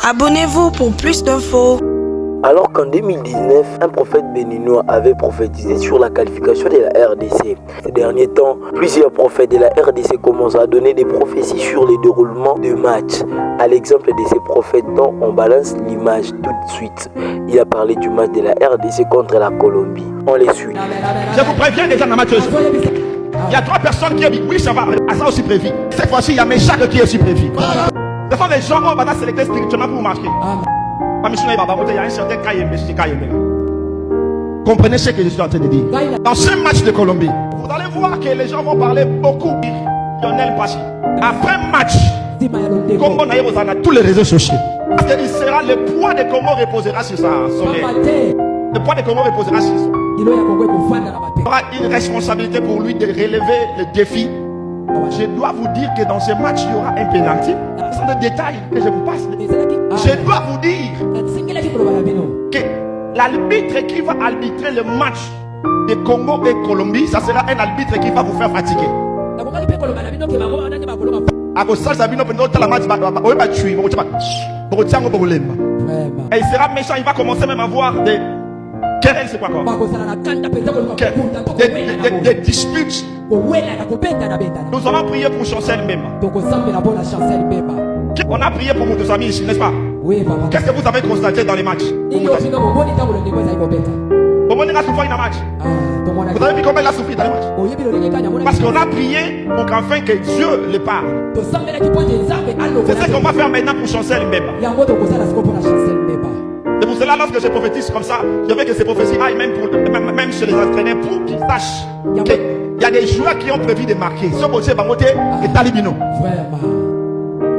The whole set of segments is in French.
Abonnez-vous pour plus d'infos. Alors qu'en 2019, un prophète béninois avait prophétisé sur la qualification de la RDC. Ces derniers temps, plusieurs prophètes de la RDC commencent à donner des prophéties sur les déroulements de matchs. À l'exemple de ces prophètes dont on balance l'image tout de suite. Il a parlé du match de la RDC contre la Colombie. On les suit. Je vous préviens déjà dans ma chose. Il y a 3 personnes qui ont dit oui, ça va. À ça aussi prévu. Cette fois-ci, il y a Méchac qui est aussi prévu. Ce sont des gens qui vont sélectionner spirituellement pour marcher. Il y a un certain Kayembe. Comprenez ce que je suis en train de dire. Dans ce match de Colombie, vous allez voir que les gens vont parler beaucoup. Lionel Passi. Après match, Congo Naïe vous en a tous les réseaux sociaux. Parce qu'il sera le poids de Congo reposera sur sa soleil. Le poids de Congo reposera sur ça. Il y aura une responsabilité pour lui de relever le défi. Je dois vous dire que dans ce match, il y aura un pénalty. Ce sont des détails que je vous passe. Je dois vous dire que l'arbitre qui va arbitrer le match de Congo et Colombie, ça sera un arbitre qui va vous faire fatiguer. Et il sera méchant, il va commencer même à voir des querelles, c'est quoi encore? Des disputes. Nous allons prier pour Chancel même. On a prié pour nos amis ici, n'est-ce pas? Oui, papa. Qu'est-ce que vous avez constaté dans les matchs? Comment il a souffert dans le match? Vous avez vu comment il a souffert dans le match? Parce qu'on a prié pour qu'enfin que Dieu le parle. C'est ce qu'on va faire maintenant pour Chancel même. C'est pour cela, lorsque je prophétise comme ça, je veux que ces prophéties aillent même chez les entraîneurs pour qu'ils sachent qu'il y a des joueurs qui ont prévu de marquer. Ce côté, et Talibino.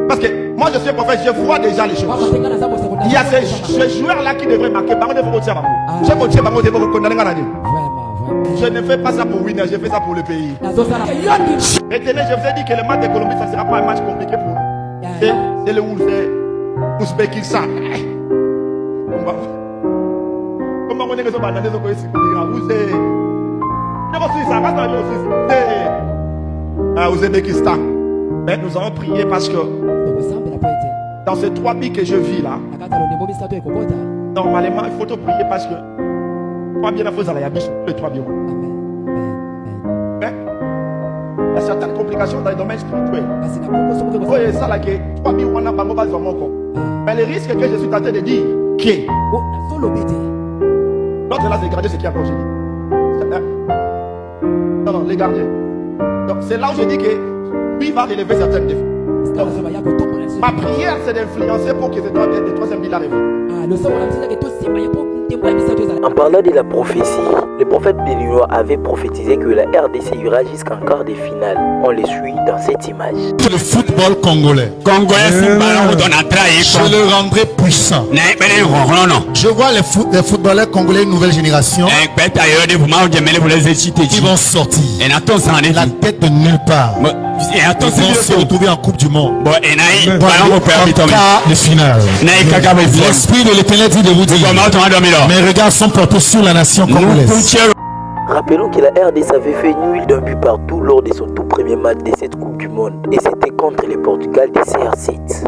Parce que moi je suis prophète, je vois déjà les choses. Il y a ces joueurs-là qui devraient marquer. Je ne fais pas ça pour winner, je fais ça pour le pays. Retenez, je vous ai dit que le match de Colombie, ça ne sera pas un match compliqué pour nous. C'est le Ouzbékistan. Comment on est que ça va dans les Ouzbékistan. Mais nous allons prier parce que dans ces 3 billes que je vis là, normalement il faut te prier parce que 3 bien à la yabiche, les 3 bien. Mais il y a certaines complications dans les domaines spirituels. Oui, ça là que 3 billes on a pas mal mais le risque que je suis tenté de dire que l'autre là c'est garder ce qui a congé. Non, les gardiens. Donc c'est là où je dis que lui va relever certains défis. Ma prière c'est d'influencer pour que ce 3e bill arrive. En parlant de la prophétie, le prophète béninois avait prophétisé que la RDC ira jusqu'en quart de finale. On les suit dans cette image. Le football congolais. Je le rendrai puissant. Je vois les footballeurs congolais nouvelle génération qui vont sortir la tête de nulle part. Ils vont se retrouver en Coupe du Monde. En quart de finale. L'esprit de l'Éternel dit de vous dire: mes regards sont portés sur la nation congolaise. Rappelons que la RDC avait fait nul d'un but partout lors de son tout premier match de cette Coupe du Monde. Et c'était contre le Portugal de CR7.